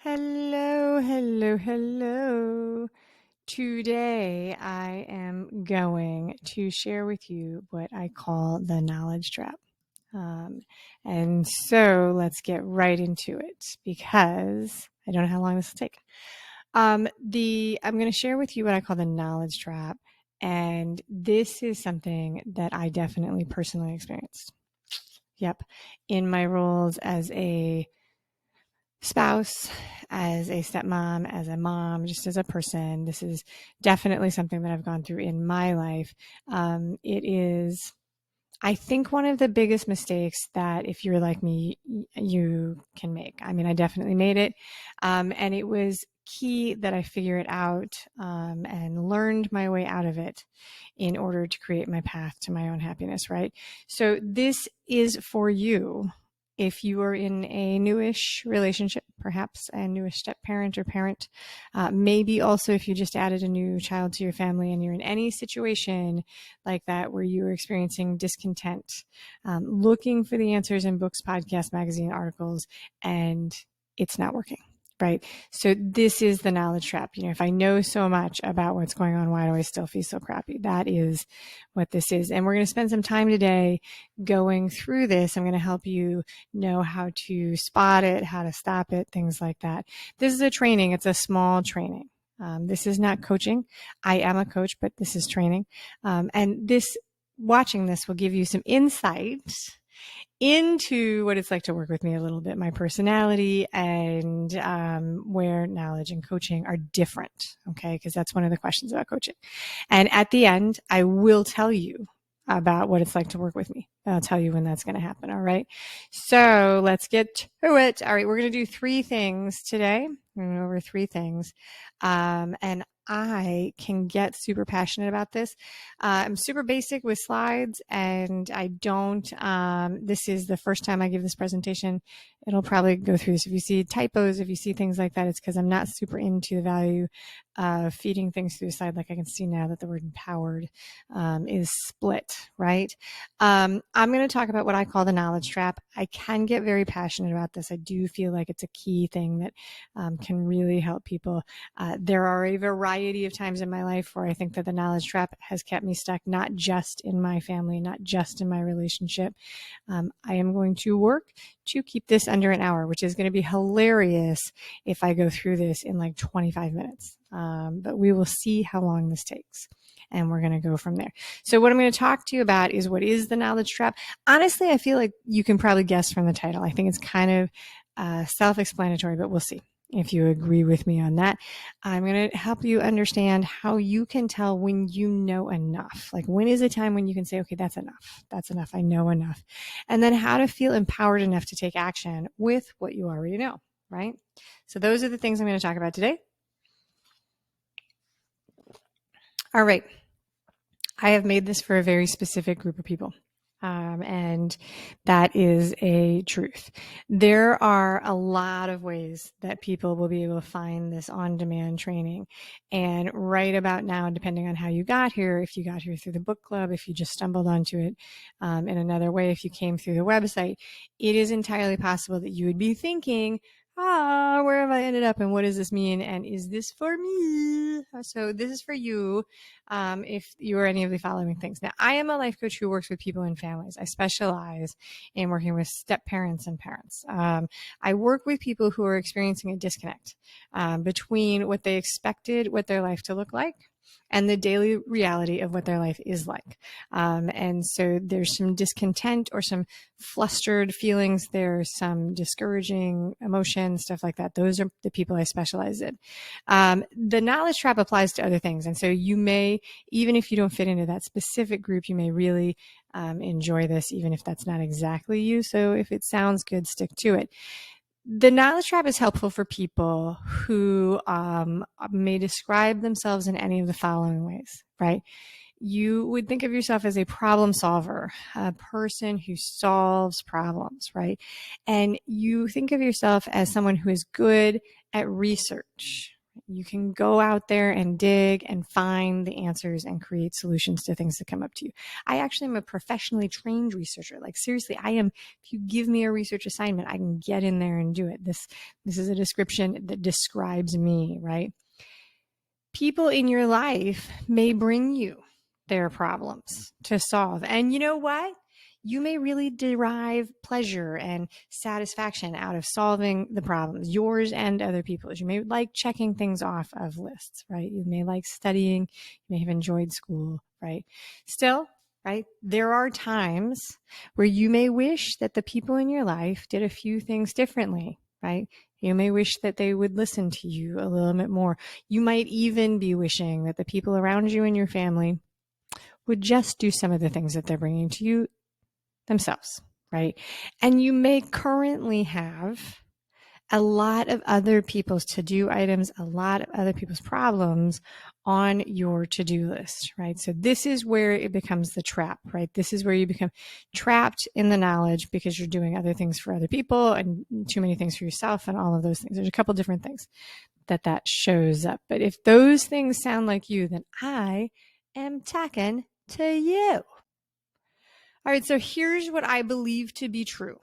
Hello, hello, hello. Today I am going to share with you what I call the knowledge trap. Um, and so let's get right into it because I don't know how long this will take. I'm going to share with you what I call the knowledge trap, and this is something that I definitely personally experienced. Yep, in my roles as a spouse, as a stepmom, as a mom, just as a person. This is definitely something that I've gone through in my life. It is, I think, one of the biggest mistakes that if you're like me, you can make. I mean, I definitely made it. And it was key that I figure it out and learned my way out of it in order to create my path to my own happiness, right? So this is for you if you are in a newish relationship, perhaps a newish step parent or parent, maybe also if you just added a new child to your family and you're in any situation like that where you are experiencing discontent, looking for the answers in books, podcasts, magazine articles, and it's not working. Right. So this is the knowledge trap. You know, if I know so much about what's going on, why do I still feel so crappy? That is what this is. And we're going to spend some time today going through this. I'm going to help you know how to spot it, how to stop it, things like that. This is a training. It's a small training. This is not coaching. I am a coach, but this is training. And watching this will give you some insight into what it's like to work with me a little bit, my personality, and where knowledge and coaching are different. Okay, because that's one of the questions about coaching. And at the end, I will tell you about what it's like to work with me. I'll tell you when that's going to happen. All right. So let's get to it. All right. We're going to do three things today. We're going to go over three things. And I can get super passionate about this. I'm super basic with slides and I don't, this is the first time I give this presentation. It'll probably go through this. If you see typos, if you see things like that, it's because I'm not super into the value of feeding things through the slide. Like I can see now that the word empowered is split, right? I'm going to talk about what I call the knowledge trap. I can get very passionate about this. I do feel like it's a key thing that can really help people. There are a variety of times in my life where I think that the knowledge trap has kept me stuck, not just in my family, not just in my relationship. I am going to work to keep this under an hour, which is going to be hilarious if I go through this in like 25 minutes. But we will see how long this takes. And we're going to go from there. So what I'm going to talk to you about is what is the knowledge trap. Honestly, I feel like you can probably guess from the title. I think it's kind of self-explanatory, but we'll see if you agree with me on that. I'm going to help you understand how you can tell when you know enough. Like when is a time when you can say, okay, that's enough. That's enough. I know enough. And then how to feel empowered enough to take action with what you already know, right? So those are the things I'm going to talk about today. All right. I have made this for a very specific group of people. And that is a truth. There are a lot of ways that people will be able to find this on-demand training. And right about now, depending on how you got here, if you got here through the book club, if you just stumbled onto it in another way, if you came through the website, it is entirely possible that you would be thinking, where have I ended up and what does this mean? And is this for me? So this is for you if you are any of the following things. Now, I am a life coach who works with people and families. I specialize in working with step parents and parents. I work with people who are experiencing a disconnect between what they expected what their life to look like and the daily reality of what their life is like. And so there's some discontent or some flustered feelings. There's some discouraging emotions, stuff like that. Those are the people I specialize in. The knowledge trap applies to other things. And so you may, even if you don't fit into that specific group, you may really enjoy this, even if that's not exactly you. So if it sounds good, stick to it. The knowledge trap is helpful for people who may describe themselves in any of the following ways, right? You would think of yourself as a problem solver, a person who solves problems, right? And you think of yourself as someone who is good at research. You can go out there and dig and find the answers and create solutions to things that come up to you. I actually am a professionally trained researcher. Like seriously, I am, if you give me a research assignment, I can get in there and do it. This is a description that describes me, right? People in your life may bring you their problems to solve. And you know what? You may really derive pleasure and satisfaction out of solving the problems, yours and other people's. You may like checking things off of lists, right? You may like studying. You may have enjoyed school, right? Still, right? There are times where you may wish that the people in your life did a few things differently, right? You may wish that they would listen to you a little bit more. You might even be wishing that the people around you and your family would just do some of the things that they're bringing to you themselves, right? And you may currently have a lot of other people's to-do items, a lot of other people's problems on your to-do list, right? So this is where it becomes the trap, right? This is where you become trapped in the knowledge because you're doing other things for other people and too many things for yourself and all of those things. There's a couple different things that shows up. But if those things sound like you, then I am talking to you. All right, so here's what I believe to be true.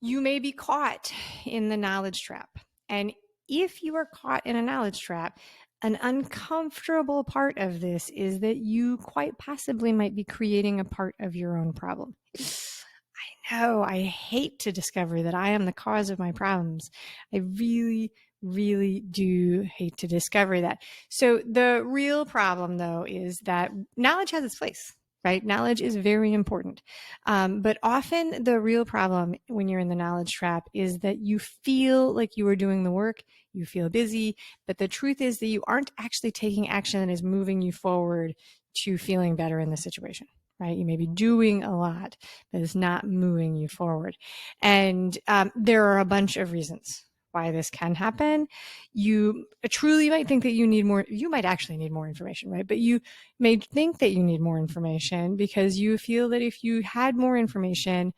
You may be caught in the knowledge trap. And if you are caught in a knowledge trap, an uncomfortable part of this is that you quite possibly might be creating a part of your own problem. I know, I hate to discover that I am the cause of my problems. I really, really do hate to discover that. So the real problem, though, is that knowledge has its place. Right? Knowledge is very important. But often the real problem when you're in the knowledge trap is that you feel like you are doing the work, you feel busy, but the truth is that you aren't actually taking action that is moving you forward to feeling better in the situation. Right? You may be doing a lot, but it's not moving you forward. And there are a bunch of reasons why this can happen. You truly might think that you need more, you might actually need more information, right? But you may think that you need more information because you feel that if you had more information,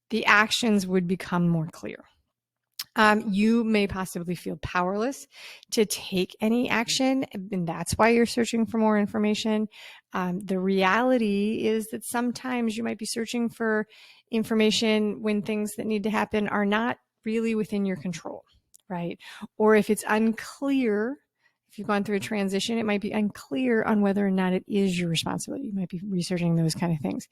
the actions would become more clear. You may possibly feel powerless to take any action, and that's why you're searching for more information. The reality is that sometimes you might be searching for information when things that need to happen are not really within your control, right? Or if it's unclear, if you've gone through a transition, it might be unclear on whether or not it is your responsibility. You might be researching those kind of things.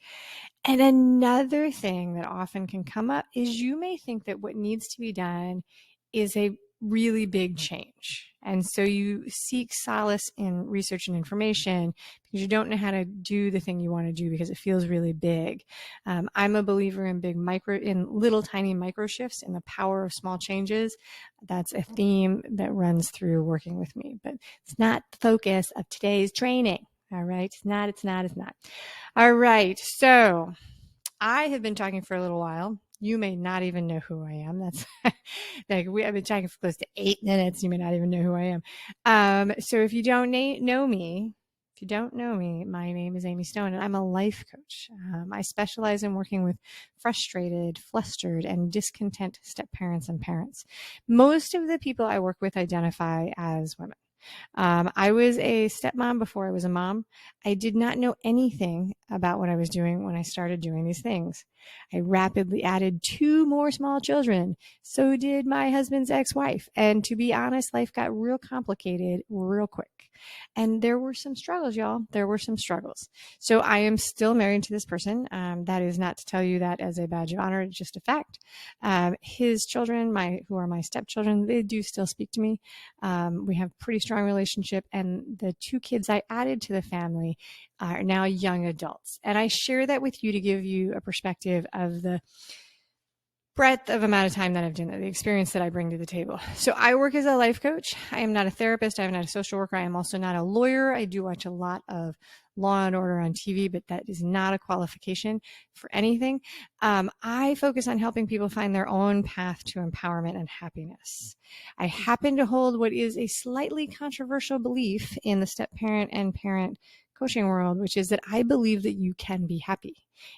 And another thing that often can come up is you may think that what needs to be done is a really big change. And so you seek solace in research and information because you don't know how to do the thing you want to do because it feels really big. I'm a believer in little tiny micro shifts and the power of small changes. That's a theme that runs through working with me, but it's not the focus of today's training. All right. It's not. All right. So I have been talking for a little while. You may not even know who I am. That's like I've been talking for close to 8 minutes. You may not even know who I am. So if you don't know me, my name is Amy Stone and I'm a life coach. I specialize in working with frustrated, flustered, and discontent step parents and parents. Most of the people I work with identify as women. I was a stepmom before I was a mom. I did not know anything about what I was doing when I started doing these things. I rapidly added 2 more small children. So did my husband's ex-wife. And to be honest, life got real complicated real quick. And there were some struggles, y'all. There were some struggles. So I am still married to this person. That is not to tell you that as a badge of honor. It's just a fact. His children, who are my stepchildren, they do still speak to me. We have a pretty strong relationship. And the 2 kids I added to the family are now young adults. And I share that with you to give you a perspective of the breadth of amount of time that I've done it, the experience that I bring to the table. So I work as a life coach. I am not a therapist. I am not a social worker. I am also not a lawyer. I do watch a lot of Law and Order on TV, but that is not a qualification for anything. I focus on helping people find their own path to empowerment and happiness. I happen to hold what is a slightly controversial belief in the step parent and parent coaching world, which is that I believe that you can be happy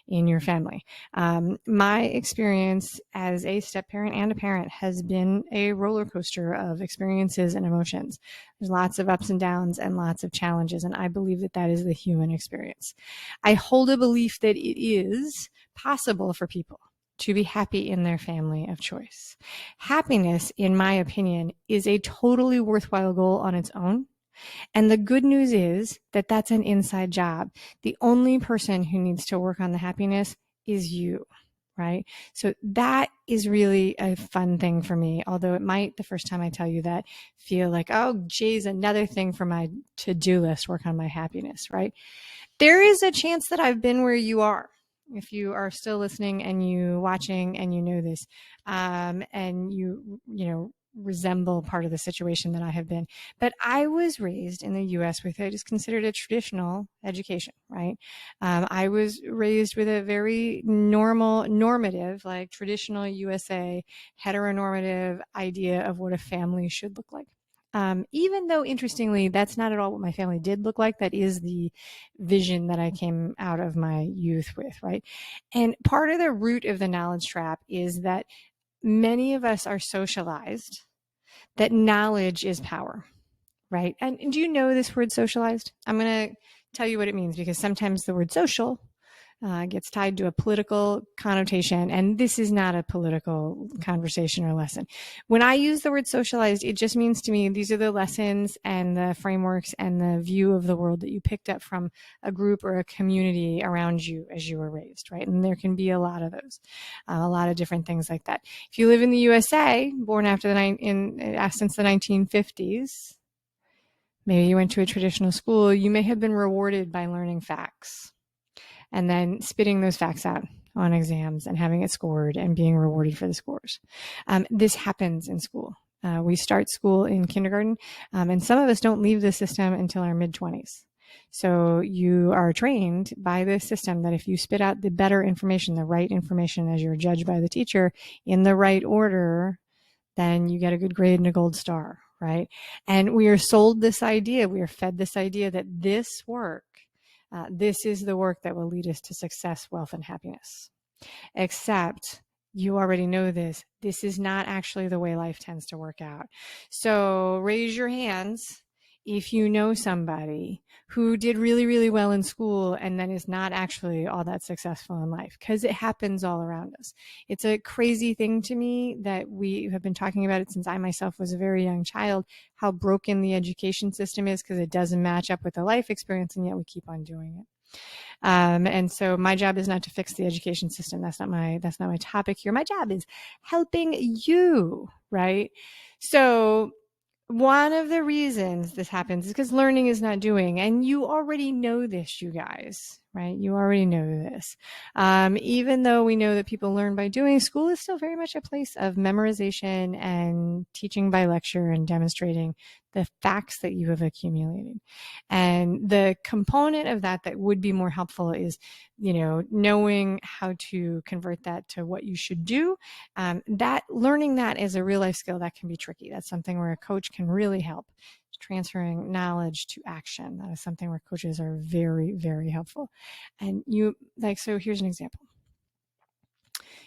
in your family. My experience as a step parent and a parent has been a roller coaster of experiences and emotions. There's lots of ups and downs and lots of challenges, and I believe that that is the human experience. I hold a belief that it is possible for people to be happy in their family of choice. Happiness, in my opinion, is a totally worthwhile goal on its own. And the good news is that that's an inside job. The only person who needs to work on the happiness is you, right? So that is really a fun thing for me. Although it might, the first time I tell you that, feel like, oh, geez, another thing for my to-do list, work on my happiness, right? There is a chance that I've been where you are. If you are still listening and you watching and you know this, and you know, resemble part of the situation that I have been. But I was raised in the U.S. with what is considered a traditional education, right? I was raised with a very normative, like traditional USA heteronormative idea of what a family should look like. Even though, interestingly, that's not at all what my family did look like. That is the vision that I came out of my youth with, right? And part of the root of the knowledge trap is that many of us are socialized that knowledge is power, right? And do you know this word socialized? I'm going to tell you what it means, because sometimes the word social gets tied to a political connotation, and this is not a political conversation or lesson. When I use the word socialized, it just means to me these are the lessons and the frameworks and the view of the world that you picked up from a group or a community around you as you were raised, right? And there can be a lot of those, a lot of different things like that. If you live in the USA, born after since the 1950s, maybe you went to a traditional school, you may have been rewarded by learning facts and then spitting those facts out on exams and having it scored and being rewarded for the scores. This happens in school. We start school in kindergarten, and some of us don't leave the system until our mid-20s. So you are trained by this system that if you spit out the better information, the right information as you're judged by the teacher in the right order, then you get a good grade and a gold star, right? And we are sold this idea, we are fed this idea that this work, this is the work that will lead us to success, wealth, and happiness. Except you already know this. This is not actually the way life tends to work out. So raise your hands if you know somebody who did really, really well in school and then is not actually all that successful in life, because it happens all around us. It's a crazy thing to me that we have been talking about it since I myself was a very young child, how broken the education system is because it doesn't match up with the life experience, and yet we keep on doing it. And so my job is not to fix the education system. That's not my topic here. My job is helping you, right? So one of the reasons this happens is because learning is not doing, and you already know this, you guys, right? You already know this. Even though we know that people learn by doing, school is still very much a place of memorization and teaching by lecture and demonstrating the facts that you have accumulated. And the component of that would be more helpful is, knowing how to convert that to what you should do. That learning that is a real life skill that can be tricky. That's something where a coach can really help. Transferring knowledge to action. That is something where coaches are very, very helpful. And so here's an example.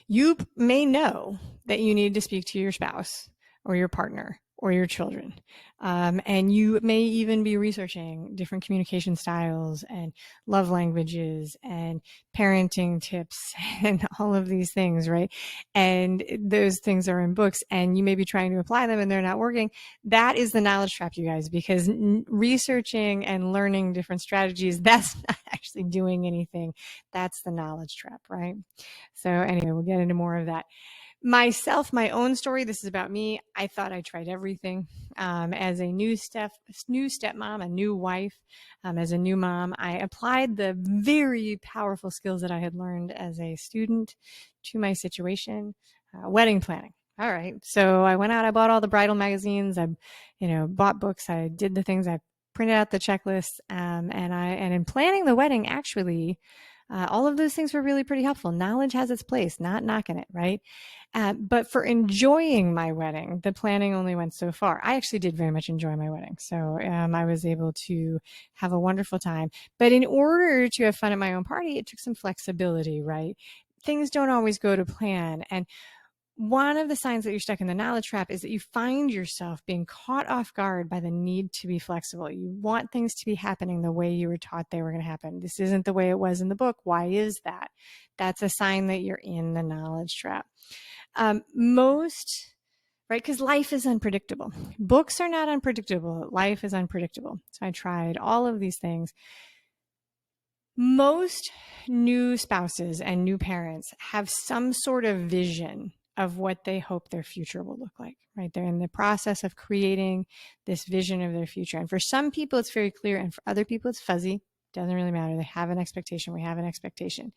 You may know that you need to speak to your spouse or your partner or your children. And you may even be researching different communication styles and love languages and parenting tips and all of these things, right? And those things are in books, and you may be trying to apply them and they're not working. That is the knowledge trap, you guys, because researching and learning different strategies, that's not actually doing anything. That's the knowledge trap, right? So anyway, we'll get into more of that. My own story, this is about me. I thought I tried everything. As a new stepmom, a new wife, as a new mom, I applied the very powerful skills that I had learned as a student to my situation, wedding planning. All right. So I went out, I bought all the bridal magazines. I, bought books. I did the things. I printed out the checklist. And in planning the wedding, actually, All of those things were really pretty helpful. Knowledge has its place, not knocking it, right? But for enjoying my wedding, the planning only went so far. I actually did very much enjoy my wedding. So I was able to have a wonderful time. But in order to have fun at my own party, it took some flexibility, right? Things don't always go to plan. And one of the signs that you're stuck in the knowledge trap is that you find yourself being caught off guard by the need to be flexible. You want things to be happening the way you were taught they were going to happen. This isn't the way it was in the book. Why is that? That's a sign that you're in the knowledge trap. Right? Because life is unpredictable. Books are not unpredictable. Life is unpredictable. So I tried all of these things. Most new spouses and new parents have some sort of vision of what they hope their future will look like, right? They're in the process of creating this vision of their future. And for some people, it's very clear. And for other people, it's fuzzy. Doesn't really matter. They have an expectation. We have an expectation.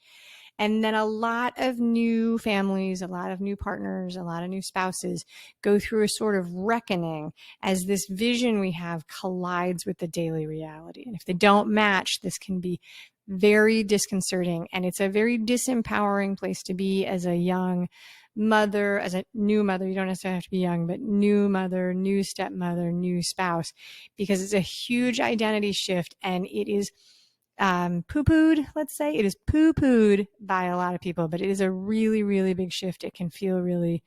And then a lot of new families, a lot of new partners, a lot of new spouses go through a sort of reckoning as this vision we have collides with the daily reality. And if they don't match, this can be very disconcerting. And it's a very disempowering place to be as a young mother, as a new mother. You don't necessarily have to be young, but new mother, new stepmother, new spouse, because it's a huge identity shift, and it is poo-pooed, let's say. It is poo-pooed by a lot of people, but it is a really, really big shift. It can feel really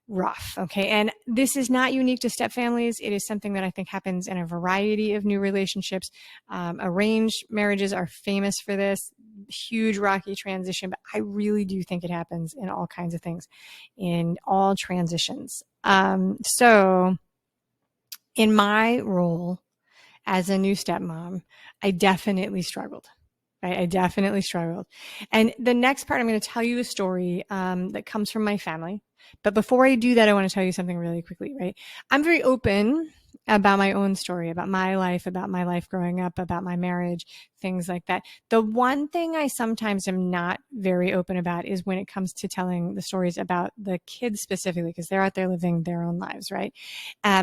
rough. Okay. And this is not unique to step families. It is something that I think happens in a variety of new relationships. Arranged marriages are famous for this huge rocky transition, but I really do think it happens in all kinds of things, in all transitions. So in my role as a new stepmom, I definitely struggled. Right? I definitely struggled. And the next part, I'm going to tell you a story that comes from my family. But before I do that, I want to tell you something really quickly, right? I'm very open about my own story, about my life growing up, about my marriage, things like that. The one thing I sometimes am not very open about is when it comes to telling the stories about the kids specifically, because they're out there living their own lives, right?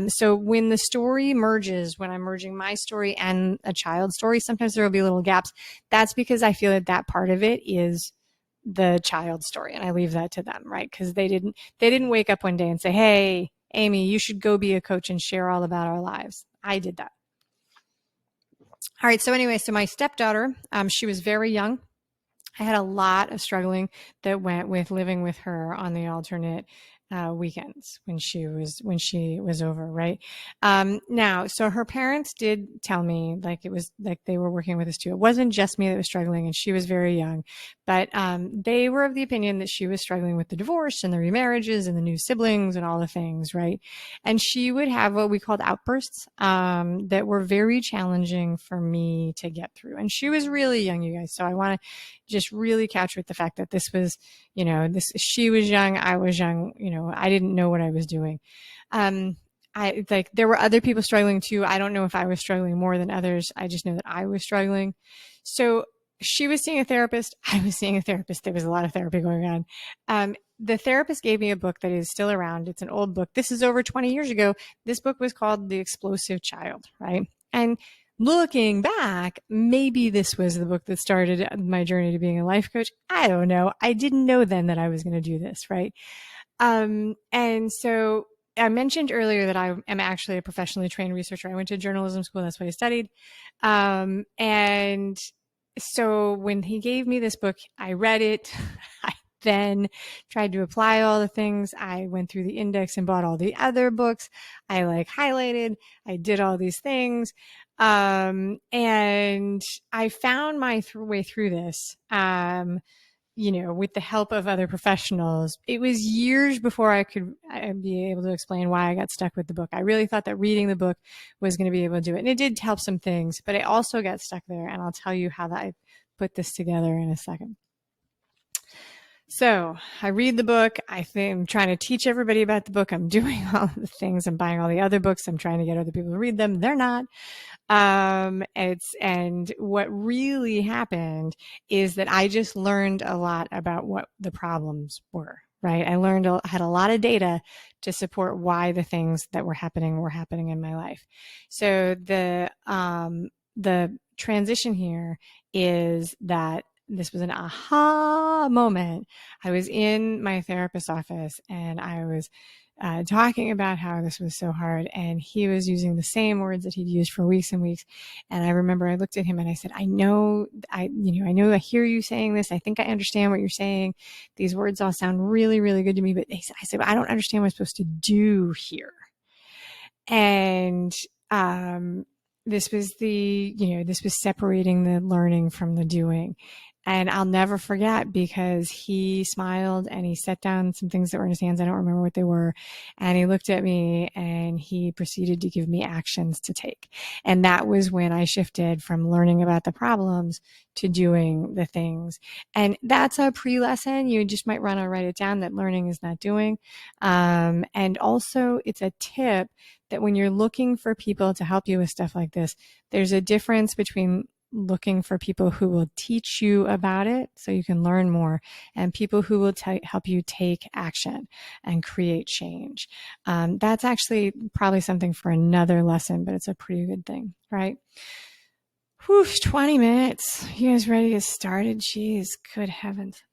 So when the story merges, when I'm merging my story and a child's story, sometimes there will be little gaps. That's because I feel that that part of it is the child's story, and I leave that to them, right? Because they didn't wake up one day and say, "Hey, Amy, you should go be a coach and share all about our lives." I did that. All right. So anyway, so my stepdaughter, she was very young. I had a lot of struggling that went with living with her on the alternate weekends when she was over, right? Now, so her parents did tell me, like, it was like they were working with us too. It wasn't just me that was struggling, and she was very young, but they were of the opinion that she was struggling with the divorce and the remarriages and the new siblings and all the things, right? And she would have what we called outbursts that were very challenging for me to get through. And she was really young, you guys. So I want to just really couch with the fact that this was, she was young, I was young, I didn't know what I was doing. There were other people struggling too. I don't know if I was struggling more than others. I just know that I was struggling. So she was seeing a therapist. I was seeing a therapist. There was a lot of therapy going on. The therapist gave me a book that is still around. It's an old book. This is over 20 years ago. This book was called The Explosive Child, right? And looking back, maybe this was the book that started my journey to being a life coach. I don't know. I didn't know then that I was going to do this, right? And so I mentioned earlier that I am actually a professionally trained researcher. I went to journalism school. That's what I studied. And so when he gave me this book, I read it. I then tried to apply all the things. I went through the index and bought all the other books. I highlighted. I did all these things. And I found my way through this, with the help of other professionals. It was years before I could be able to explain why I got stuck with the book. I really thought that reading the book was going to be able to do it. And it did help some things, but I also got stuck there. And I'll tell you how that I put this together in a second. So I read the book. I'm trying to teach everybody about the book. I'm doing all the things. I'm buying all the other books. I'm trying to get other people to read them. They're not. And what really happened is that I just learned a lot about what the problems were, right? I had a lot of data to support why the things that were happening in my life. So the transition here is that this was an aha moment. I was in my therapist's office and I was talking about how this was so hard, and he was using the same words that he'd used for weeks and weeks. And I remember I looked at him and I said, I know I hear you saying this. I think I understand what you're saying. These words all sound really, really good to me. But I said, I don't understand what I'm supposed to do here. And this was this was separating the learning from the doing. And I'll never forget, because he smiled and he set down some things that were in his hands. I don't remember what they were. And he looked at me and he proceeded to give me actions to take. And that was when I shifted from learning about the problems to doing the things. And that's a pre-lesson. You just might want to write it down, that learning is not doing. And also it's a tip that when you're looking for people to help you with stuff like this, there's a difference between looking for people who will teach you about it so you can learn more, and people who will help you take action and create change. That's actually probably something for another lesson, but it's a pretty good thing, right? Whew, 20 minutes. You guys ready to get started? Jeez, good heavens.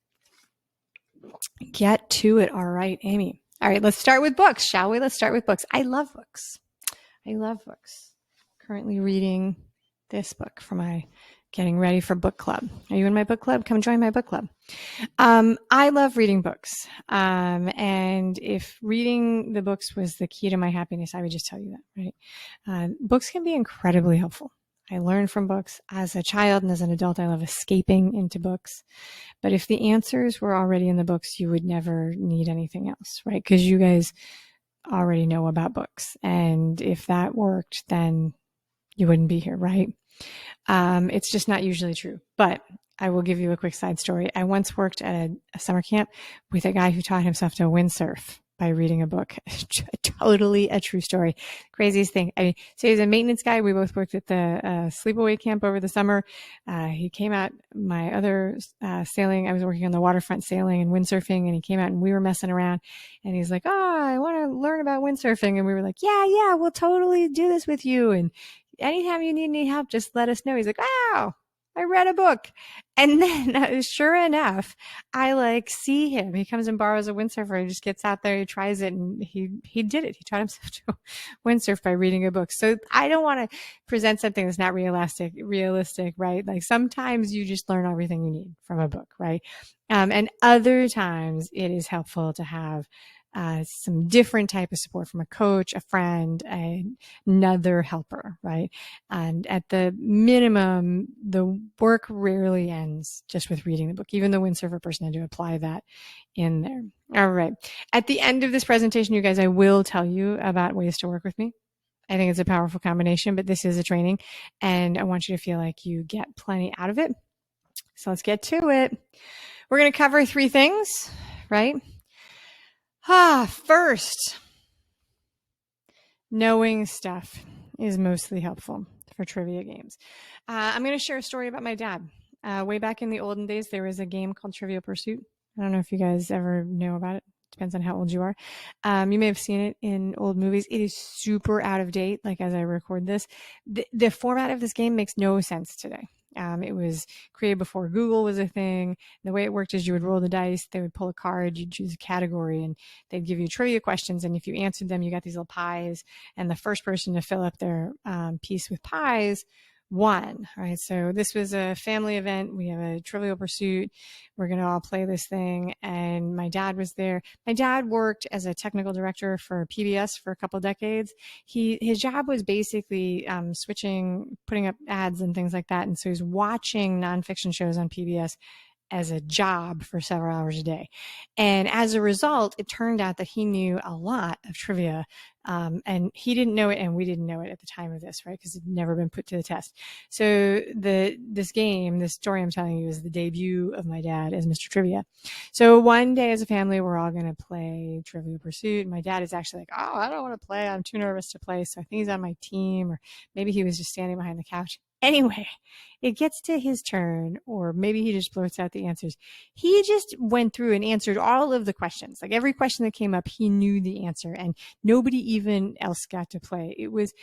Get to it. All right, Amy. All right, let's start with books, shall we? Let's start with books. I love books. Currently reading this book for my getting ready for book club. Are you in my book club? Come join my book club. I love reading books. And if reading the books was the key to my happiness, I would just tell you that, right? Books can be incredibly helpful. I learned from books as a child, and as an adult, I love escaping into books. But if the answers were already in the books, you would never need anything else, right? Because you guys already know about books. And if that worked, then you wouldn't be here, right? It's just not usually true. But I will give you a quick side story. I once worked at a summer camp with a guy who taught himself to windsurf by reading a book. Totally a true story. Craziest thing. So he's a maintenance guy. We both worked at the sleepaway camp over the summer. He came out, my other sailing, I was working on the waterfront sailing and windsurfing, and he came out and we were messing around, and he's like, oh, I want to learn about windsurfing. And we were like, yeah, we'll totally do this with you. And anytime you need any help, just let us know. He's like, wow, I read a book. And then sure enough, I see him. He comes and borrows a windsurfer. He just gets out there, he tries it, and he did it. He taught himself to windsurf by reading a book. So I don't want to present something that's not realistic, right? Like sometimes you just learn everything you need from a book, right? And other times it is helpful to have some different type of support from a coach, a friend, another helper, right? And at the minimum, the work rarely ends just with reading the book. Even the windsurfer person had to apply that in there. All right. At the end of this presentation, you guys, I will tell you about ways to work with me. I think it's a powerful combination, but this is a training, and I want you to feel like you get plenty out of it. So let's get to it. We're going to cover 3 things, right? First, knowing stuff is mostly helpful for trivia games. I'm going to share a story about my dad. Way back in the olden days, there was a game called Trivial Pursuit. I don't know if you guys ever know about it. Depends on how old you are. You may have seen it in old movies. It is super out of date, like as I record this. The format of this game makes no sense today. It was created before Google was a thing. The way it worked is you would roll the dice, they would pull a card, you'd choose a category, and they'd give you trivia questions. And if you answered them, you got these little pies. And the first person to fill up their piece with pies won, right? So this was a family event. We have a Trivial Pursuit. We're going to all play this thing. And my dad was there. My dad worked as a technical director for PBS for a couple of decades. His job was basically switching, putting up ads and things like that. And so he's watching nonfiction shows on PBS as a job for several hours a day. And as a result, it turned out that he knew a lot of trivia. And he didn't know it, and we didn't know it at the time of this, right? Because it had never been put to the test. So this game, this story I'm telling you, is the debut of my dad as Mr. Trivia. So one day as a family, we're all going to play Trivial Pursuit. My dad is actually like, oh, I don't want to play. I'm too nervous to play. So I think he's on my team, or maybe he was just standing behind the couch. Anyway, it gets to his turn, or maybe he just blurts out the answers. He just went through and answered all of the questions. Like every question that came up, he knew the answer, and nobody even else got to play. It was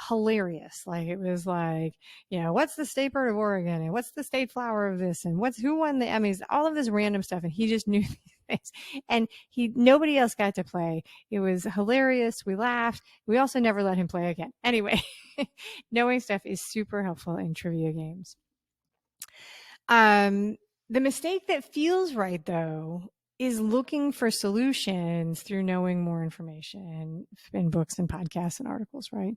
hilarious. Like it was like, what's the state bird of Oregon, and what's the state flower of this, and who won the Emmys, all of this random stuff, and he just knew these things. And nobody else got to play. It was hilarious. We laughed. We also never let him play again. Anyway. Knowing stuff is super helpful in trivia games. The mistake that feels right, though, is looking for solutions through knowing more information in books and podcasts and articles, right?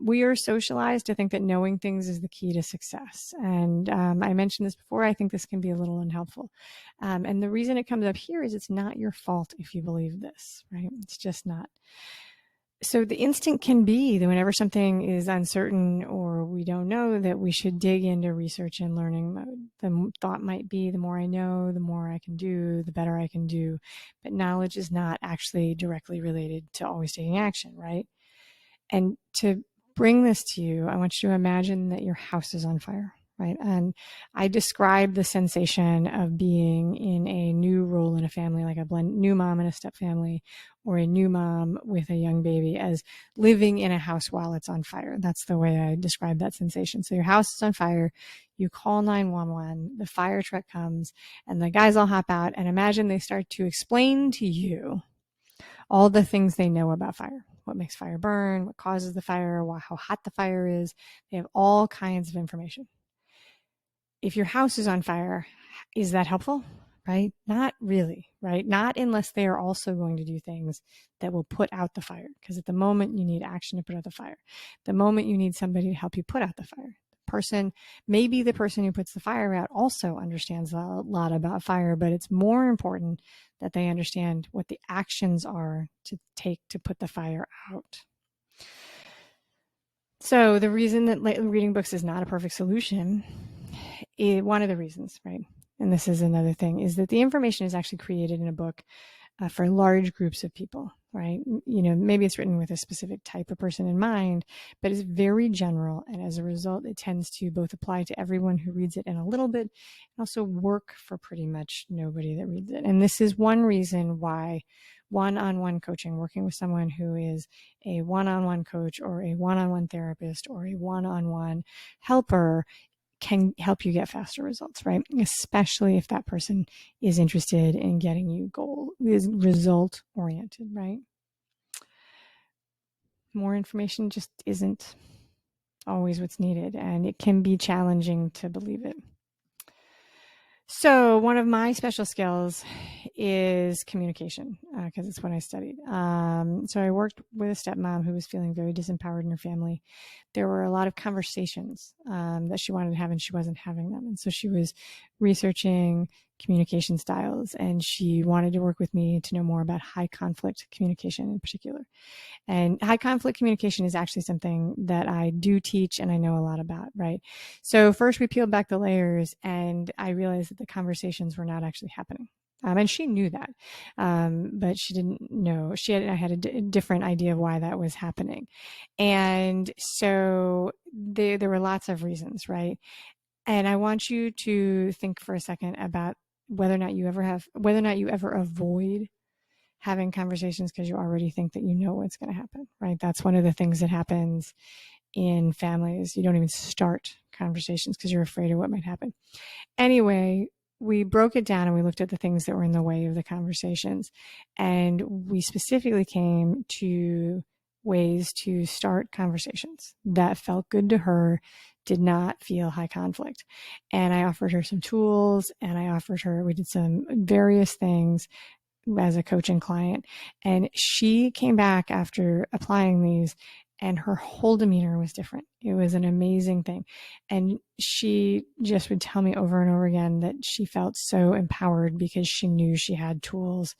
We are socialized to think that knowing things is the key to success. And I mentioned this before. I think this can be a little unhelpful. And the reason it comes up here is it's not your fault if you believe this, right? It's just not. So the instinct can be that whenever something is uncertain or we don't know, that we should dig into research and learning mode. The thought might be, the more I know, the more I can do, the better I can do. But knowledge is not actually directly related to always taking action, right? And to bring this to you, I want you to imagine that your house is on fire, right? And I describe the sensation of being in a new role in a family, like a new mom in a step family, or a new mom with a young baby, as living in a house while it's on fire. That's the way I describe that sensation. So your house is on fire, you call 911, the fire truck comes, and the guys all hop out, and imagine they start to explain to you all the things they know about fire. What makes fire burn, what causes the fire, how hot the fire is. They have all kinds of information. If your house is on fire, is that helpful? Right? Not really, right? Not unless they are also going to do things that will put out the fire. Because at the moment you need action to put out the fire. The moment you need somebody to help you put out the fire. Maybe the person who puts the fire out also understands a lot about fire, but it's more important that they understand what the actions are to take to put the fire out. So the reason that reading books is not a perfect solution, one of the reasons, right? And this is another thing, is that the information is actually created in a book for large groups of people, right? Maybe it's written with a specific type of person in mind, but it's very general. And as a result, it tends to both apply to everyone who reads it in a little bit and also work for pretty much nobody that reads it. And this is one reason why one-on-one coaching, working with someone who is a one-on-one coach or a one-on-one therapist or a one-on-one helper, can help you get faster results, right? Especially if that person is interested in getting you is result oriented, right? More information just isn't always what's needed, and it can be challenging to believe it. So one of my special skills is communication, because it's what I studied. So I worked with a stepmom who was feeling very disempowered in her family. There were a lot of conversations that she wanted to have, and she wasn't having them. And so she was researching communication styles, and she wanted to work with me to know more about high conflict communication in particular. And high conflict communication is actually something that I do teach and I know a lot about, right? So first we peeled back the layers and I realized that the conversations were not actually happening. And she knew that, but she didn't know. I had a different idea of why that was happening. And so there were lots of reasons, right? And I want you to think for a second about whether or not you ever avoid having conversations because you already think that you know what's going to happen, right? That's one of the things that happens in families. You don't even start conversations because you're afraid of what might happen. Anyway, we broke it down and we looked at the things that were in the way of the conversations. And we specifically came to ways to start conversations that felt good to her, did not feel high conflict. And I offered her some tools and we did some various things as a coaching client. And she came back after applying these and her whole demeanor was different. It was an amazing thing. And she just would tell me over and over again that she felt so empowered because she knew she had tools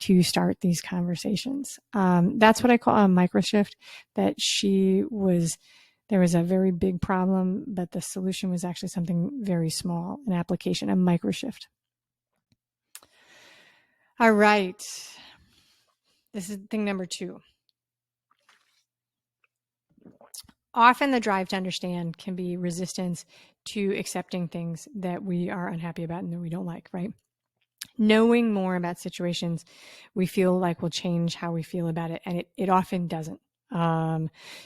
to start these conversations. That's what I call a microshift, that there was a very big problem, but the solution was actually something very small, an application, a microshift. All right. This is thing number 2. Often the drive to understand can be resistance to accepting things that we are unhappy about and that we don't like, right? Knowing more about situations we feel like will change how we feel about it, and it often doesn't.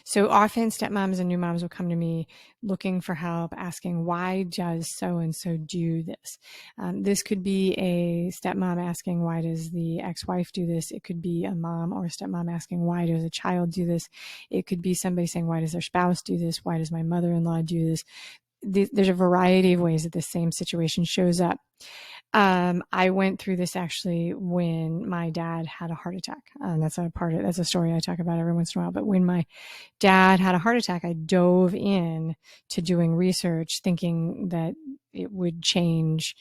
So often stepmoms and new moms will come to me looking for help, asking, why does so and so do this? This could be a stepmom asking, why does the ex-wife do this? It could be a mom or a stepmom asking, why does a child do this? It could be somebody saying, why does their spouse do this? Why does my mother-in-law do this? There's a variety of ways that the same situation shows up. I went through this actually when my dad had a heart attack. That's a story I talk about every once in a while. But when my dad had a heart attack, I dove in to doing research thinking that it would change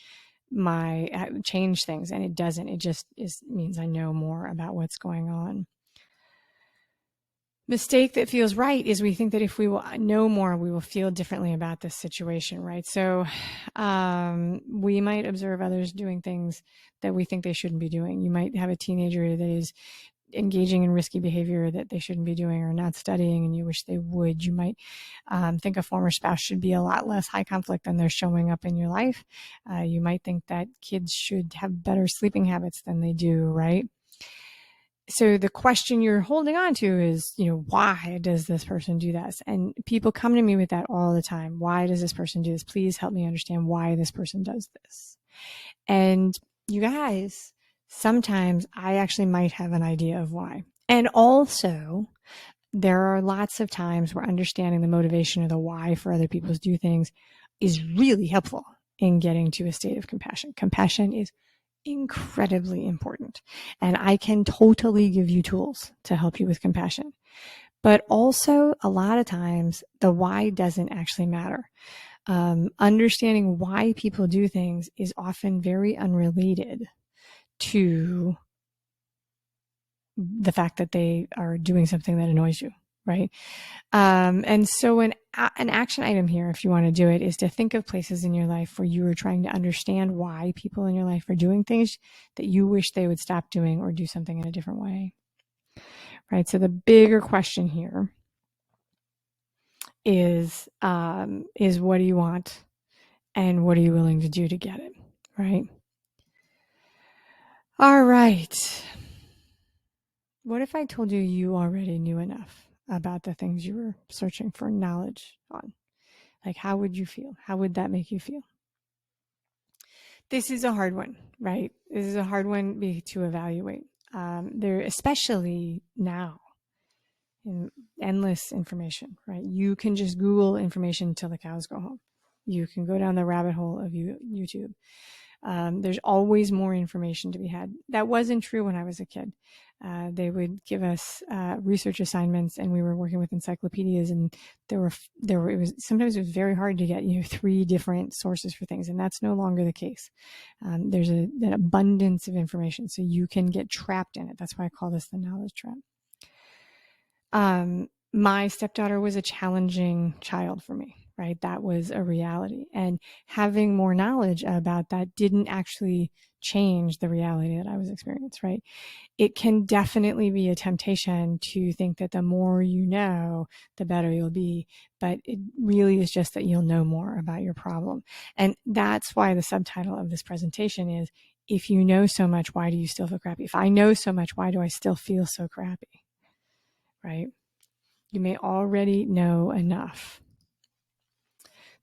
things, and it doesn't. It just means I know more about what's going on. Mistake that feels right is we think that if we will know more, we will feel differently about this situation, right? So we might observe others doing things that we think they shouldn't be doing. You might have a teenager that is engaging in risky behavior that they shouldn't be doing or not studying, and you wish they would. You might think a former spouse should be a lot less high conflict than they're showing up in your life. You might think that kids should have better sleeping habits than they do, right? So the question you're holding on to is, why does this person do this? And people come to me with that all the time. Why does this person do this? Please help me understand why this person does this. And you guys, sometimes I actually might have an idea of why. And also, there are lots of times where understanding the motivation or the why for other people to do things is really helpful in getting to a state of compassion. Compassion is incredibly important. And I can totally give you tools to help you with compassion. But also, a lot of times, the why doesn't actually matter. Understanding why people do things is often very unrelated to the fact that they are doing something that annoys you, right? And so an action item here, if you want to do it, is to think of places in your life where you are trying to understand why people in your life are doing things that you wish they would stop doing or do something in a different way, right? So the bigger question here is what do you want and what are you willing to do to get it, right? All right. What if I told you you already knew enough about the things you were searching for knowledge on? Like, how would you feel? How would that make you feel? This is a hard one, right? This is a hard one to evaluate. There, especially now, in endless information, right? You can just Google information until the cows go home. You can go down the rabbit hole of YouTube. There's always more information to be had. That wasn't true when I was a kid. They would give us research assignments, and we were working with encyclopedias, and sometimes it was very hard to get 3 different sources for things, and that's no longer the case. There's an abundance of information, so you can get trapped in it. That's why I call this the knowledge trap. My stepdaughter was a challenging child for me, right? That was a reality. And having more knowledge about that didn't actually change the reality that I was experiencing, right? It can definitely be a temptation to think that the more you know, the better you'll be. But it really is just that you'll know more about your problem. And that's why the subtitle of this presentation is, if you know so much, why do you still feel crappy? If I know so much, why do I still feel so crappy? Right? You may already know enough.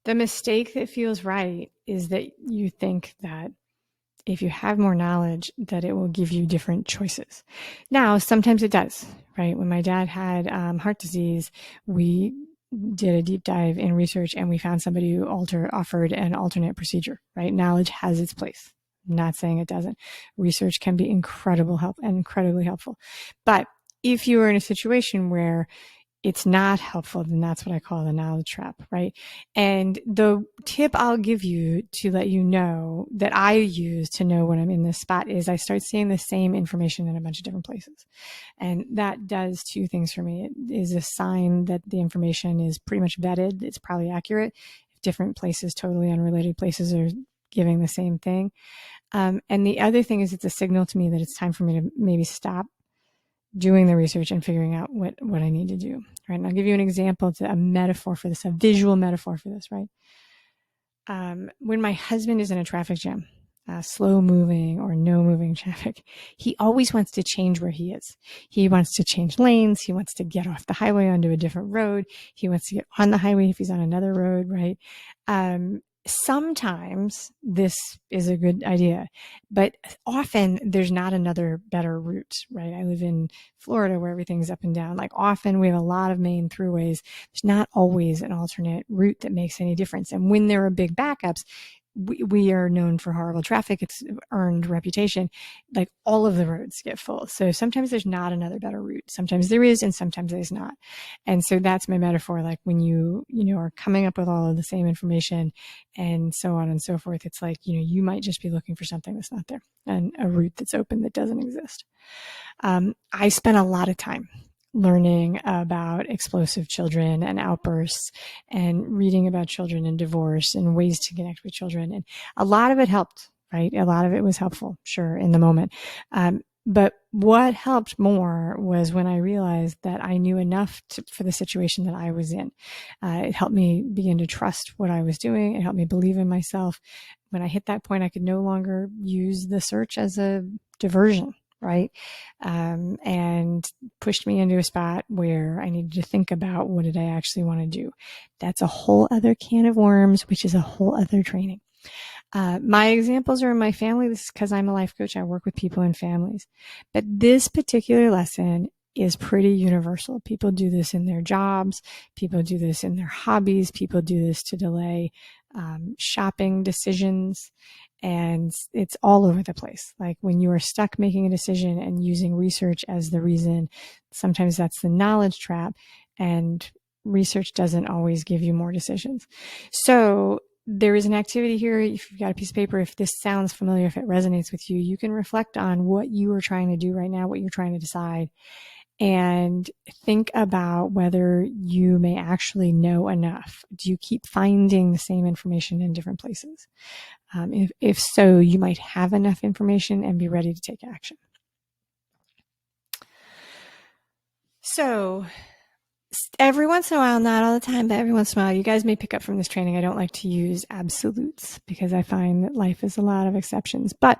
The mistake that feels right is that you think that if you have more knowledge, that it will give you different choices. Now, sometimes it does, right? When my dad had heart disease, we did a deep dive in research and we found somebody who offered an alternate procedure, right? Knowledge has its place. I'm not saying it doesn't. Research can be incredibly helpful. But if you are in a situation where it's not helpful, then that's what I call the knowledge trap, right? And the tip I'll give you to let you know that I use to know when I'm in this spot is I start seeing the same information in a bunch of different places. And that does 2 things for me. It is a sign that the information is pretty much vetted. It's probably accurate. If different places, totally unrelated places, are giving the same thing. And the other thing is it's a signal to me that it's time for me to maybe stop doing the research and figuring out what I need to do. Right. And I'll give you an example, a metaphor for this, a visual metaphor for this, right? When my husband is in a traffic jam, slow moving or no moving traffic, he always wants to change where he is. He wants to change lanes. He wants to get off the highway onto a different road. He wants to get on the highway if he's on another road, right? Sometimes this is a good idea, but often there's not another better route, right? I live in Florida where everything's up and down. Like often we have a lot of main throughways. There's not always an alternate route that makes any difference. And when there are big backups, we are known for horrible traffic. It's earned reputation. Like all of the roads get full. So sometimes there's not another better route. Sometimes there is, and sometimes there's not. And so that's my metaphor. Like when you are coming up with all of the same information and so on and so forth, it's like, you might just be looking for something that's not there and a route that's open that doesn't exist. I spent a lot of time learning about explosive children and outbursts and reading about children and divorce and ways to connect with children. And a lot of it helped, right? A lot of it was helpful, sure, in the moment. But what helped more was when I realized that I knew enough for the situation that I was in. It helped me begin to trust what I was doing. It helped me believe in myself. When I hit that point, I could no longer use the search as a diversion, right? And pushed me into a spot where I needed to think about what did I actually want to do. That's a whole other can of worms, which is a whole other training. My examples are in my family. This is because I'm a life coach. I work with people and families. But this particular lesson is pretty universal. People do this in their jobs. People do this in their hobbies. People do this to delay shopping decisions. And it's all over the place. Like when you are stuck making a decision and using research as the reason, sometimes that's the knowledge trap, and research doesn't always give you more decisions. So there is an activity here. If you've got a piece of paper, if this sounds familiar, if it resonates with you, you can reflect on what you are trying to do right now, what you're trying to decide, and think about whether you may actually know enough. Do you keep finding the same information in different places? If so, you might have enough information and be ready to take action. So every once in a while, not all the time, but every once in a while, you guys may pick up from this training, I don't like to use absolutes because I find that life is a lot of exceptions. But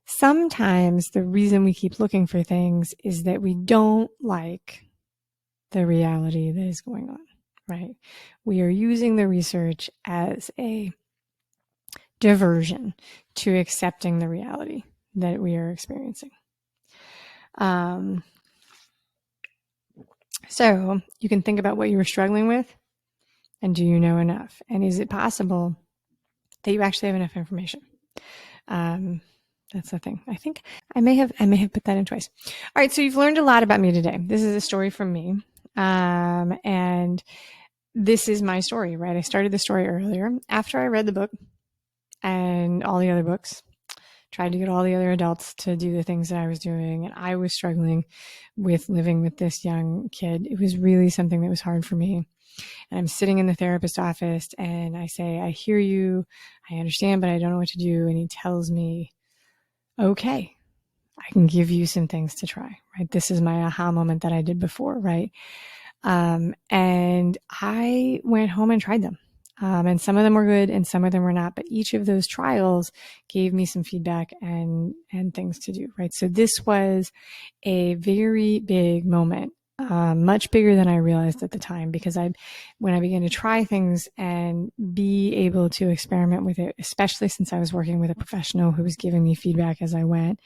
sometimes the reason we keep looking for things is that we don't like the reality that is going on, right? We are using the research as a diversion to accepting the reality that we are experiencing. So you can think about what you were struggling with, and do you know enough? And is it possible that you actually have enough information? That's the thing. I think I may have put that in twice. All right. So you've learned a lot about me today. This is a story from me. And this is my story, right? I started the story earlier after I read the book and all the other books, tried to get all the other adults to do the things that I was doing. And I was struggling with living with this young kid. It was really something that was hard for me. And I'm sitting in the therapist's office and I say, I hear you, I understand, but I don't know what to do. And he tells me, okay, I can give you some things to try, right? This is my aha moment that I did before, right? And I went home and tried them. And some of them were good and some of them were not, but each of those trials gave me some feedback and things to do, right? So this was a very big moment, much bigger than I realized at the time, because when I began to try things and be able to experiment with it, especially since I was working with a professional who was giving me feedback as I went,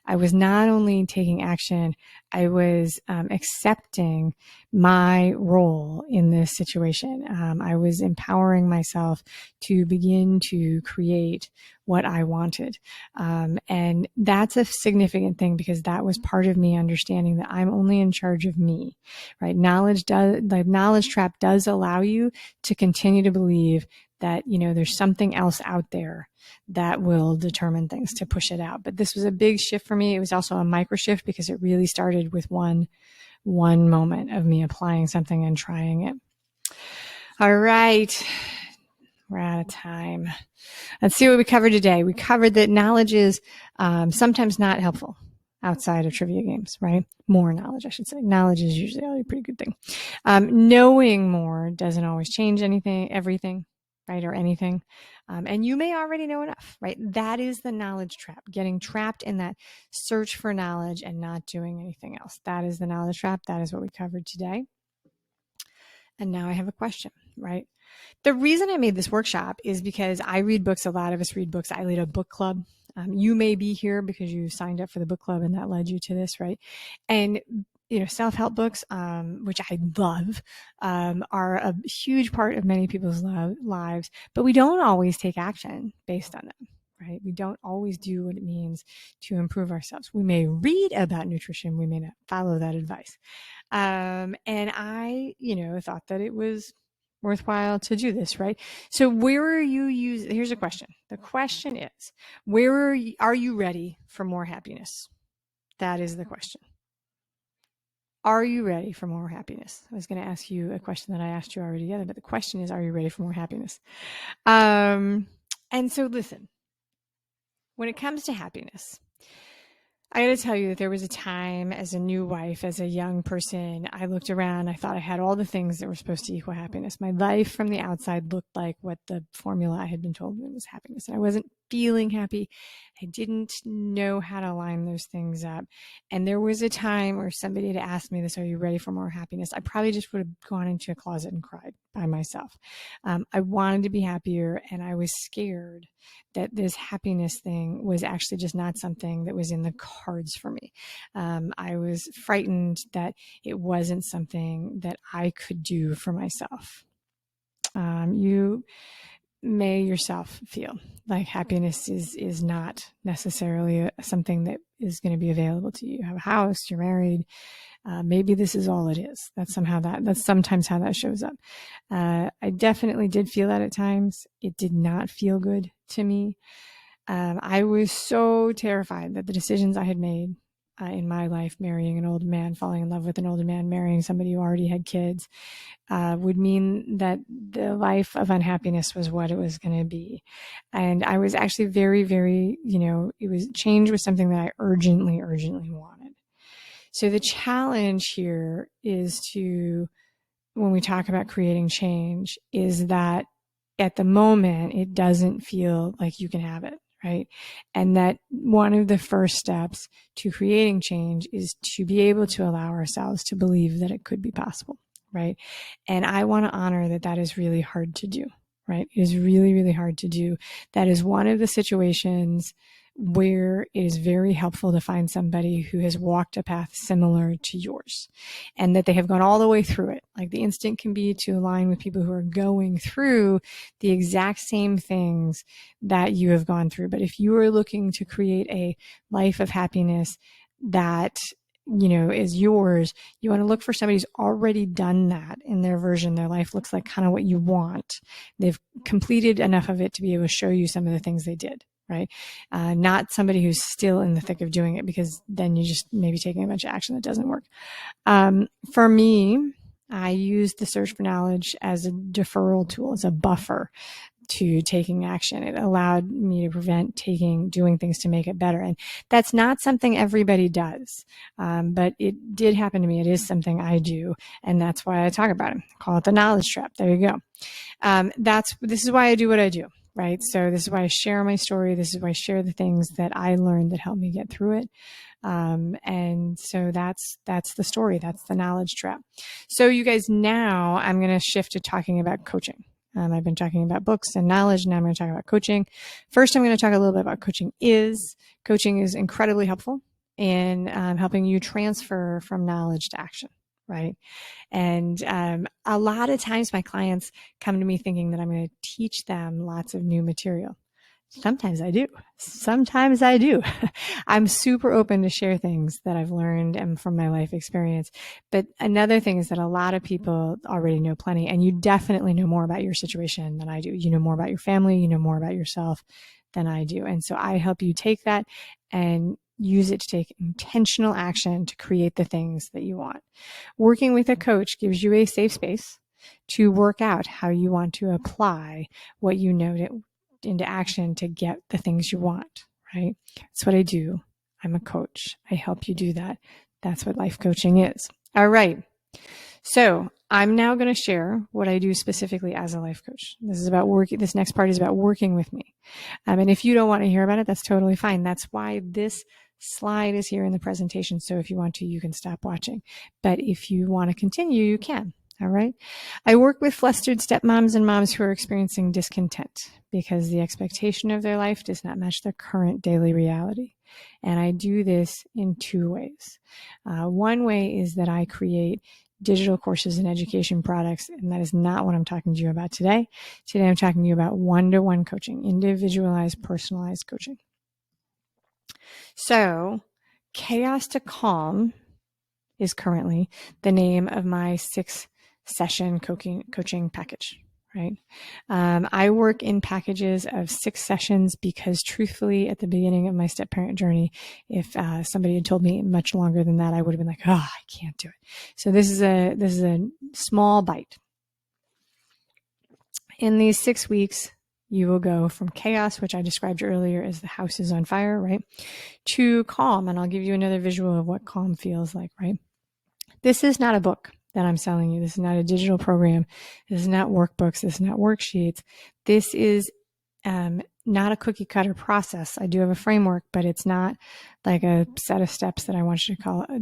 I was not only taking action, I was accepting my role in this situation. I was empowering myself to begin to create what I wanted. And that's a significant thing because that was part of me understanding that I'm only in charge of me, right? The knowledge trap does allow you to continue to believe that, there's something else out there that will determine things to push it out. But this was a big shift for me. It was also a micro shift because it really started with one moment of me applying something and trying it. All right. We're out of time. Let's see what we covered today. We covered that knowledge is sometimes not helpful. outside of trivia games, right? More knowledge, I should say. Knowledge is usually a pretty good thing. Knowing more doesn't always change everything, right? Or anything. And you may already know enough, right? That is the knowledge trap, getting trapped in that search for knowledge and not doing anything else. That is the knowledge trap. That is what we covered today. And now I have a question, right? The reason I made this workshop is because I read books. A lot of us read books. I lead a book club. You may be here because you signed up for the book club and that led you to this, right? And self-help books, which I love, are a huge part of many people's lives, but we don't always take action based on them, right? We don't always do what it means to improve ourselves. We may read about nutrition. We may not follow that advice. And I, thought that it was worthwhile to do this, right? So where are you using, here's a question. The question is, are you ready for more happiness? That is the question. Are you ready for more happiness? I was going to ask you a question that I asked you already, but the question is, are you ready for more happiness? And so listen, when it comes to happiness, I got to tell you that there was a time as a new wife, as a young person, I looked around, I thought I had all the things that were supposed to equal happiness. My life from the outside looked like what the formula I had been told was happiness. And I wasn't feeling happy. I didn't know how to line those things up. And there was a time where somebody had asked me this, are you ready for more happiness? I probably just would have gone into a closet and cried by myself. I wanted to be happier, and I was scared that this happiness thing was actually just not something that was in the cards for me. I was frightened that it wasn't something that I could do for myself. You may yourself feel like happiness is not necessarily something that is going to be available to you. You have a house, you're married. Maybe this is all it is. That's sometimes how that shows up. I definitely did feel that at times. It did not feel good to me. I was so terrified that the decisions I had made in my life, marrying an older man, falling in love with an older man, marrying somebody who already had kids, would mean that the life of unhappiness was what it was going to be. And I was actually very, very, change was something that I urgently, urgently wanted. So the challenge here is when we talk about creating change, is that at the moment, it doesn't feel like you can have it, right? And that one of the first steps to creating change is to be able to allow ourselves to believe that it could be possible, right? And I want to honor that is really hard to do, right? It is really, really hard to do. That is one of the situations where it is very helpful to find somebody who has walked a path similar to yours and that they have gone all the way through it. Like the instinct can be to align with people who are going through the exact same things that you have gone through. But if you are looking to create a life of happiness that is yours, you want to look for somebody who's already done that in their version. Their life looks like kind of what you want. They've completed enough of it to be able to show you some of the things they did. Right? Not somebody who's still in the thick of doing it, because then you just maybe taking a bunch of action that doesn't work. For me, I use the search for knowledge as a deferral tool, as a buffer to taking action. It allowed me to prevent doing things to make it better. And that's not something everybody does. But it did happen to me. It is something I do. And that's why I talk about it. I call it the knowledge trap. There you go. This is why I do what I do. Right. So this is why I share my story. This is why I share the things that I learned that helped me get through it. And so that's the story. That's the knowledge trap. So you guys, now I'm going to shift to talking about coaching. I've been talking about books and knowledge. Now I'm going to talk about coaching. First, I'm going to talk a little bit about what coaching is. Coaching is incredibly helpful in helping you transfer from knowledge to action. Right. And a lot of times my clients come to me thinking that I'm going to teach them lots of new material. Sometimes I do. Sometimes I do. I'm super open to share things that I've learned and from my life experience. But another thing is that a lot of people already know plenty, and you definitely know more about your situation than I do. You know more about your family. You know more about yourself than I do. And so I help you take that and use it to take intentional action to create the things that you want. Working with a coach gives you a safe space to work out how you want to apply what you know into action to get the things you want, right? That's what I do. I'm a coach. I help you do that. That's what life coaching is. All right. So I'm now going to share what I do specifically as a life coach. This is about working. This next part is about working with me. And if you don't want to hear about it, that's totally fine. That's why this slide is here in the presentation. So if you want to, you can stop watching. But if you want to continue, you can. All right. I work with flustered stepmoms and moms who are experiencing discontent because the expectation of their life does not match their current daily reality. And I do this in two ways. One way is that I create digital courses and education products, and that is not what I'm talking to you about today. Today, I'm talking to you about one-to-one coaching, individualized, personalized coaching. So, Chaos to Calm is currently the name of my 6-session coaching package, right? I work in packages of 6 sessions because truthfully, at the beginning of my step-parent journey, if somebody had told me much longer than that, I would have been like, oh, I can't do it. So this is a small bite. In these 6 weeks, you will go from chaos, which I described earlier as the house is on fire, right, to calm. And I'll give you another visual of what calm feels like, right? This is not a book that I'm selling you. This is not a digital program. This is not workbooks. This is not worksheets. This is not a cookie cutter process. I do have a framework, but it's not like a set of steps that I want you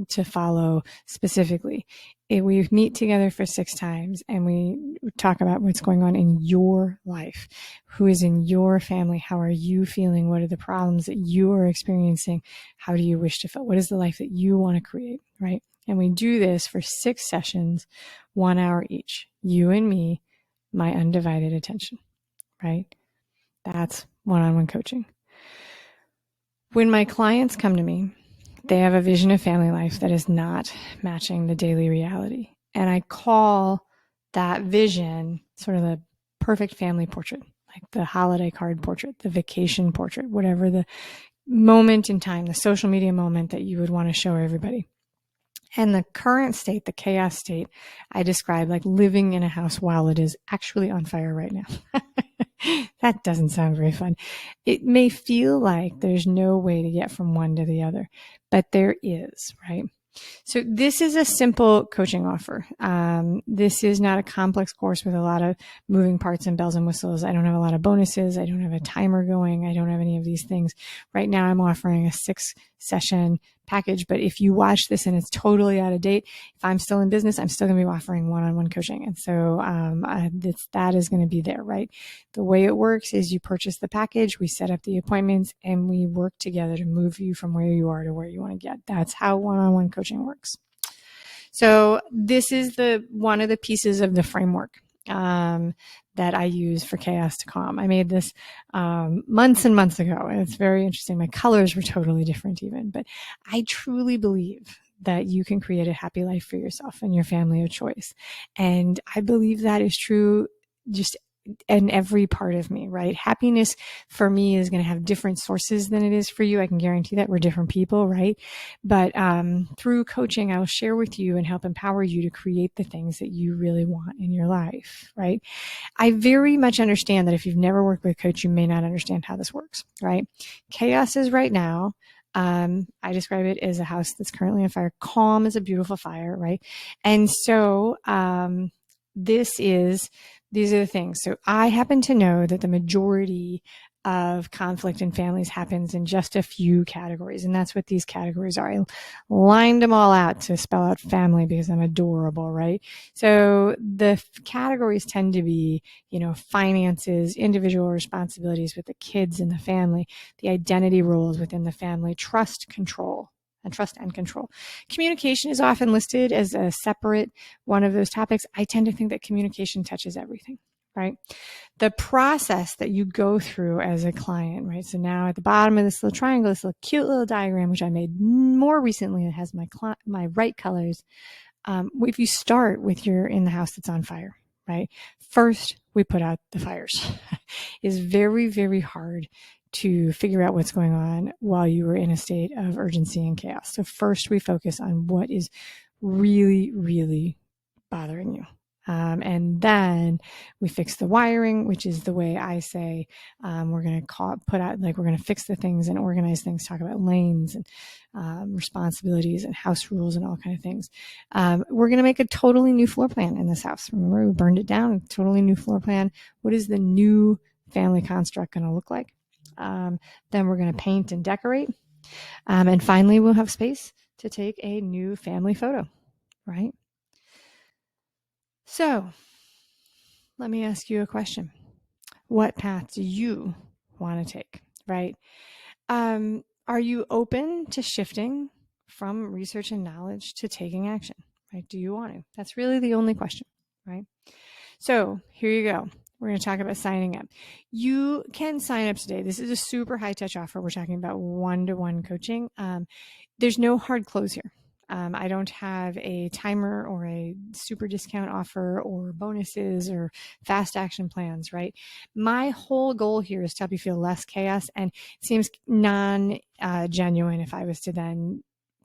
to follow specifically. We meet together for 6 times and we talk about what's going on in your life. Who is in your family? How are you feeling? What are the problems that you are experiencing? How do you wish to feel? What is the life that you want to create, right? And we do this for 6 sessions, 1 hour each. You and me, my undivided attention, right? That's one-on-one coaching. When my clients come to me, they have a vision of family life that is not matching the daily reality. And I call that vision sort of the perfect family portrait, like the holiday card portrait, the vacation portrait, whatever the moment in time, the social media moment that you would want to show everybody. And the current state, the chaos state, I describe like living in a house while it is actually on fire right now. That doesn't sound very fun. It may feel like there's no way to get from one to the other, but there is, right? So this is a simple coaching offer. This is not a complex course with a lot of moving parts and bells and whistles. I don't have a lot of bonuses. I don't have a timer going. I don't have any of these things. Right now I'm offering a 6-session package, but if you watch this and it's totally out of date, if I'm still in business, I'm still going to be offering one-on-one coaching. And so that is going to be there, right? The way it works is you purchase the package, we set up the appointments, and we work together to move you from where you are to where you want to get. That's how one-on-one coaching works. So this is one of the pieces of the framework that I use for Chaos to Calm. I made this months and months ago, and it's very interesting. My colors were totally different even, but I truly believe that you can create a happy life for yourself and your family of choice. And I believe that is true just in every part of me, right? Happiness for me is going to have different sources than it is for you. I can guarantee that we're different people, right? But through coaching, I will share with you and help empower you to create the things that you really want in your life, right? I very much understand that if you've never worked with a coach, you may not understand how this works, right? Chaos is right now. I describe it as a house that's currently on fire. Calm is a beautiful fire, right? And so these are the things. So I happen to know that the majority of conflict in families happens in just a few categories. And that's what these categories are. I lined them all out to spell out family because I'm adorable, right? So the categories tend to be, finances, individual responsibilities with the kids in the family, the identity roles within the family, trust and control. Communication is often listed as a separate one of those topics. I tend to think that communication touches everything, right? The process that you go through as a client, right? So now at the bottom of this little triangle, this little cute little diagram, which I made more recently, it has my right colors. If you start with you're in the house that's on fire, right? First, we put out the fires. It's very, very hard to figure out what's going on while you are in a state of urgency and chaos. So first we focus on what is really, really bothering you. And then we fix the wiring, which is the way I say we're going to we're going to fix the things and organize things, talk about lanes and responsibilities and house rules and all kind of things. We're going to make a totally new floor plan in this house. Remember, we burned it down, totally new floor plan. What is the new family construct going to look like? Then we're going to paint and decorate. And finally, we'll have space to take a new family photo, right? So let me ask you a question. What path do you want to take, right? Are you open to shifting from research and knowledge to taking action, right? Do you want to? That's really the only question, right? So here you go. We're going to talk about signing up. You can sign up today. This is a super high touch offer. We're talking about one-to-one coaching. There's no hard close here. I don't have a timer or a super discount offer or bonuses or fast action plans, right? My whole goal here is to help you feel less chaos, and it seems non-genuine if I was to then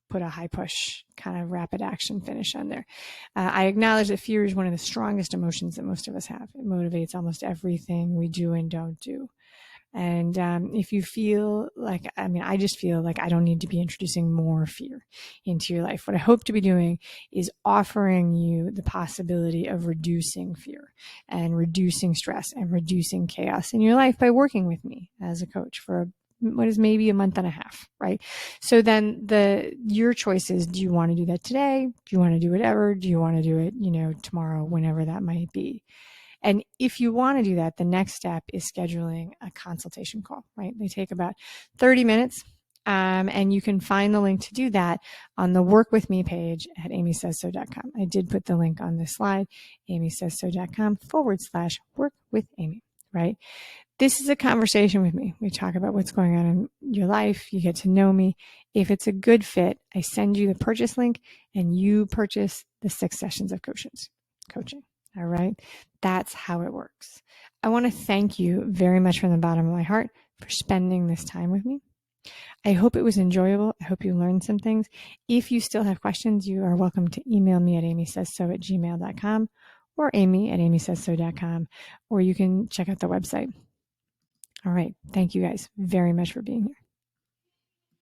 put a high push kind of rapid action finish on there. I acknowledge that fear is one of the strongest emotions that most of us have. It motivates almost everything we do and don't do. And if you feel like, I just feel like I don't need to be introducing more fear into your life. What I hope to be doing is offering you the possibility of reducing fear and reducing stress and reducing chaos in your life by working with me as a coach for what is maybe a month and a half, right? So then your choice is, do you want to do that today? Do you want to do whatever? Do you want to do it, tomorrow, whenever that might be? And if you want to do that, the next step is scheduling a consultation call, right? They take about 30 minutes. And you can find the link to do that on the Work With Me page at amysaysso.com. I did put the link on this slide, amysaysso.com/work with Amy, right? This is a conversation with me. We talk about what's going on in your life. You get to know me. If it's a good fit, I send you the purchase link and you purchase the 6 sessions of coaching. All right. That's how it works. I want to thank you very much from the bottom of my heart for spending this time with me. I hope it was enjoyable. I hope you learned some things. If you still have questions, you are welcome to email me at amysaysso@gmail.com or amy@amysaysso.com, or you can check out the website. All right. Thank you guys very much for being here.